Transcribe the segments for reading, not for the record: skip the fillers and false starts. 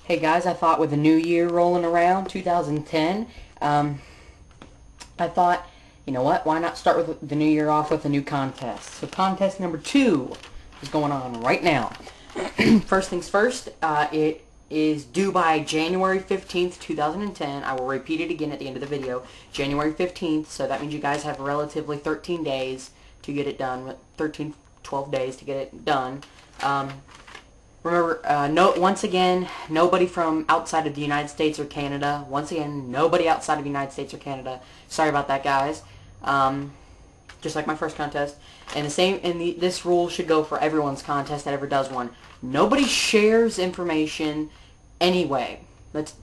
Hey guys, I thought with the new year rolling around, 2010, I thought, you know what, why not start with the new year off with a new contest. So contest number 2 is going on right now. First things first, it is due by January 15th, 2010. I will repeat it again at the end of the video. January 15th, so that means you guys have relatively 13 days to get it done. 12 days to get it done. Remember, once again, nobody from outside of the United States or Canada. Once again, nobody outside of the United States or Canada. Sorry about that, guys. Just like my first contest. And this rule should go for everyone's contest that ever does one. Nobody shares information anyway. Don't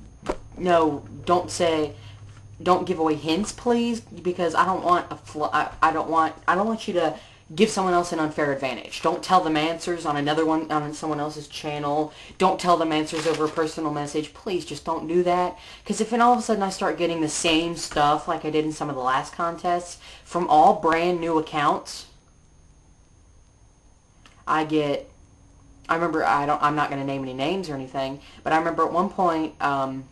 give away hints, please, because I don't want you to give someone else an unfair advantage. Don't tell them answers on someone else's channel. Don't tell them answers over a personal message. Please just don't do that. Because if all of a sudden I start getting the same stuff like I did in some of the last contests from all brand new accounts, I'm not going to name any names or anything, but I remember at one point, 5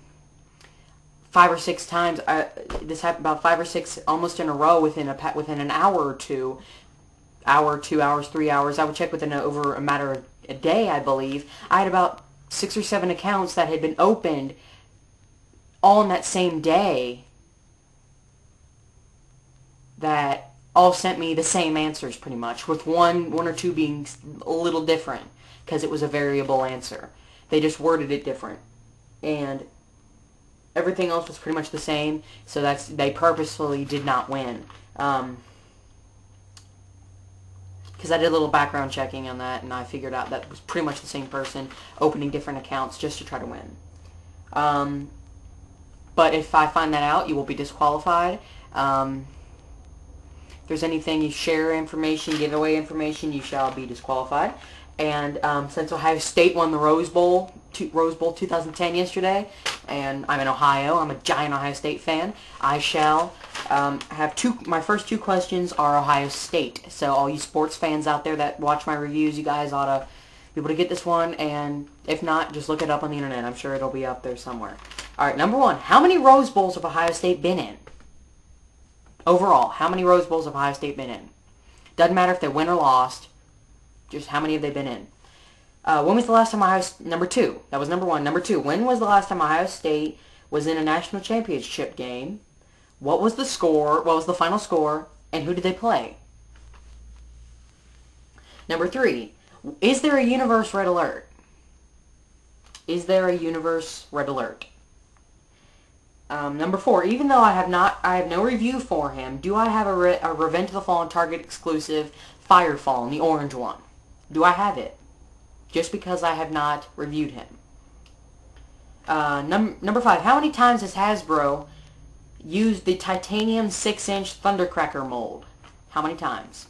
or 6 times, this happened about 5 or 6 almost in a row within an hour or two. 2 hours, 3 hours. I would check over a matter of a day, I believe. I had about 6 or 7 accounts that had been opened all in that same day that all sent me the same answers pretty much, with one or two being a little different because it was a variable answer. They just worded it different. And everything else was pretty much the same, so they purposefully did not win. Because I did a little background checking on that, and I figured out that was pretty much the same person opening different accounts just to try to win. But if I find that out, you will be disqualified. If there's anything you share information, give away information, you shall be disqualified. And since Ohio State won the Rose Bowl 2010 yesterday, and I'm in Ohio, I'm a giant Ohio State fan, I shall have my first 2 questions are Ohio State. So all you sports fans out there that watch my reviews, you guys ought to be able to get this one, and if not, just look it up on the internet. I'm sure it'll be up there somewhere. Alright, number 1, how many Rose Bowls have Ohio State been in? Overall, how many Rose Bowls have Ohio State been in? Doesn't matter if they win or lost, just how many have they been in? When was the last time number 2, that was number 1. Number 2, when was the last time Ohio State was in a national championship game? What was the score? What was the final score? And who did they play? Number 3, is there a universe red alert? Is there a universe red alert? Number 4, even though I have no review for him, do I have a Revenge of the Fallen Target exclusive Firefall, the orange one? Do I have it? Just because I have not reviewed him. Number 5, how many times has Hasbro used the titanium 6-inch Thundercracker mold? How many times?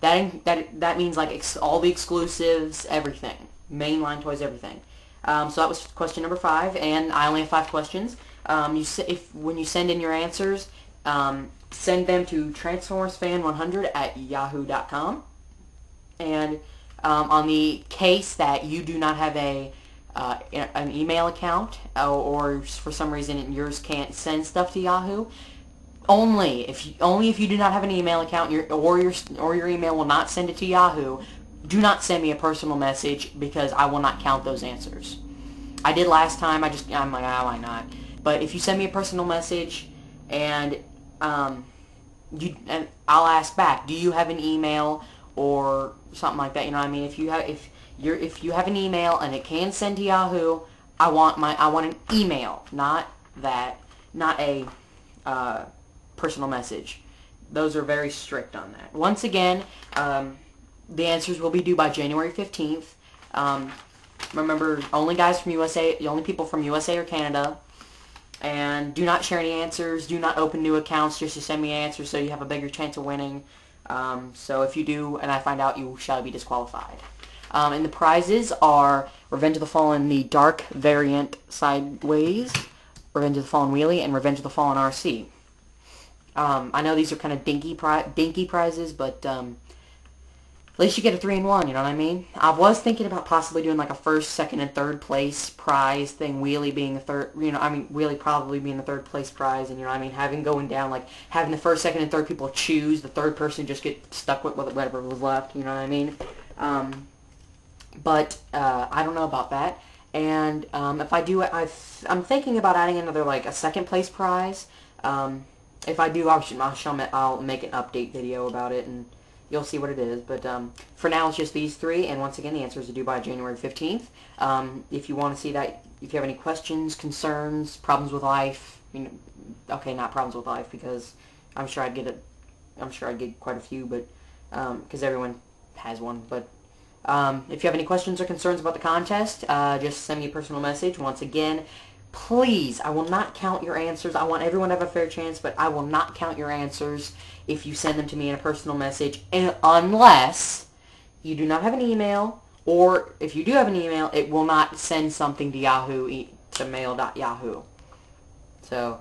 That means like all the exclusives, everything. Mainline toys, everything. So that was question number 5, and I only have 5 questions. When you send in your answers, send them to transformersfan100@yahoo.com. And on the case that you do not have an email account, or for some reason yours can't send stuff to Yahoo, only if you do not have an email account, or your email will not send it to Yahoo, do not send me a personal message, because I will not count those answers. I did last time. I'm like, oh, why not? But if you send me a personal message, and I'll ask back, do you have an email or something like that? You know what I mean? If you have an email and it can send to Yahoo, I want an email, not a personal message. Those are very strict on that. Once again, the answers will be due by January 15th. Remember, only people from USA or Canada. And do not share any answers. Do not open new accounts just to send me answers so you have a bigger chance of winning. So if you do and I find out, you shall be disqualified. And the prizes are Revenge of the Fallen, the Dark Variant Sideways, Revenge of the Fallen Wheelie, and Revenge of the Fallen RC. I know these are kind of dinky prizes, but At least you get a 3-in-1, you know what I mean? I was thinking about possibly doing like a first, second, and third place prize thing. Wheelie being the third, Wheelie probably being the third place prize, and you know what I mean? Having going down, like having the first, second, and third people choose, the third person just get stuck with whatever was left, you know what I mean? But I don't know about that. And if I do, I'm thinking about adding another, like a second place prize. If I do, I'll make an update video about it, and you'll see what it is. But for now, it's just these three. And once again, the answers are due by January 15th. If you want to see that, if you have any questions, concerns, problems with life, okay, not problems with life, because I'm sure I'd get quite a few, but because everyone has one. But if you have any questions or concerns about the contest, just send me a personal message. Once again, please, I will not count your answers. I want everyone to have a fair chance, but I will not count your answers if you send them to me in a personal message, unless you do not have an email, or if you do have an email, it will not send something to Yahoo, to mail.yahoo. So,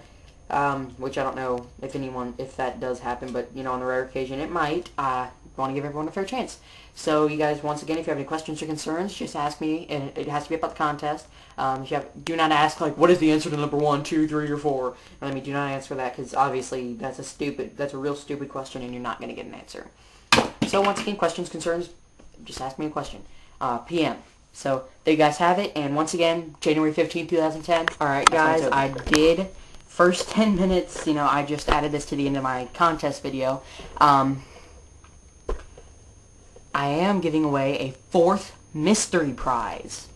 which I don't know if that does happen, but, on the rare occasion it might. I want to give everyone a fair chance. So, you guys, once again, if you have any questions or concerns, just ask me, and it has to be about the contest. Do not ask, like, what is the answer to number 1, 2, 3, or 4? Do not answer that, because obviously that's a real stupid question, and you're not going to get an answer. So, once again, questions, concerns, just ask me a question. PM. So, there you guys have it, and once again, January 15th, 2010. Alright, guys, I did first 10 minutes, I just added this to the end of my contest video. I am giving away a 4th mystery prize.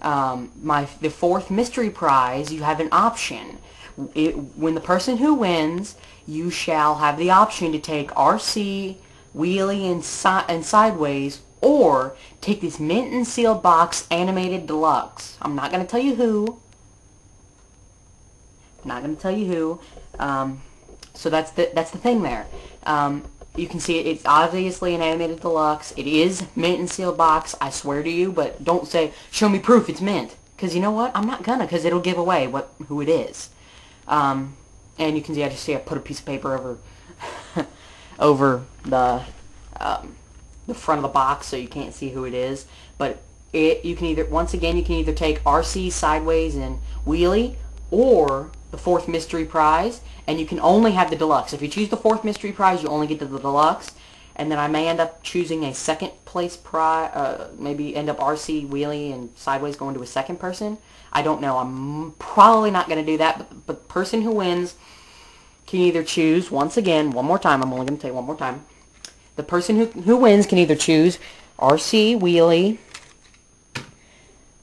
The 4th mystery prize, you have an option. When the person who wins, you shall have the option to take RC, Wheelie, and Sideways, or take this mint and sealed box animated deluxe. I'm not going to tell you who. So that's the thing there. You can see it's obviously an animated deluxe. It is mint and sealed box, I swear to you, but don't say, show me proof it's mint. Because you know what? I'm not gonna, because it'll give away who it is. And you can see, I put a piece of paper over over the front of the box so you can't see who it is. But you can either take RC, Sideways, and Wheelie, or the 4th mystery prize, and you can only have the deluxe. If you choose the 4th mystery prize, you only get the deluxe, and then I may end up choosing a second place prize, maybe end up RC, Wheelie, and Sideways going to a second person. I don't know. I'm probably not going to do that, but the person who wins can either choose, once again, one more time, I'm only going to tell you one more time, the person who wins can either choose RC, Wheelie,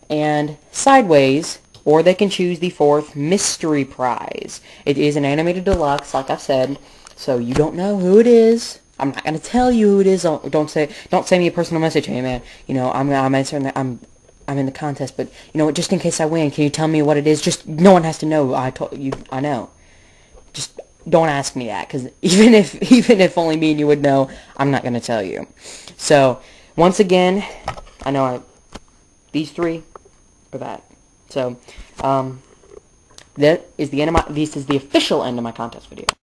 and Sideways, or they can choose the 4th mystery prize. It is an animated deluxe, like I've said, so you don't know who it is. I'm not gonna tell you who it is. Don't send me a personal message. Hey man, I'm answering that. I'm in the contest, but just in case I win, can you tell me what it is? Just no one has to know. I know. Just don't ask me that, because even if only me and you would know, I'm not gonna tell you. So once again, I know these three are that. So, this is the official end of my contest video.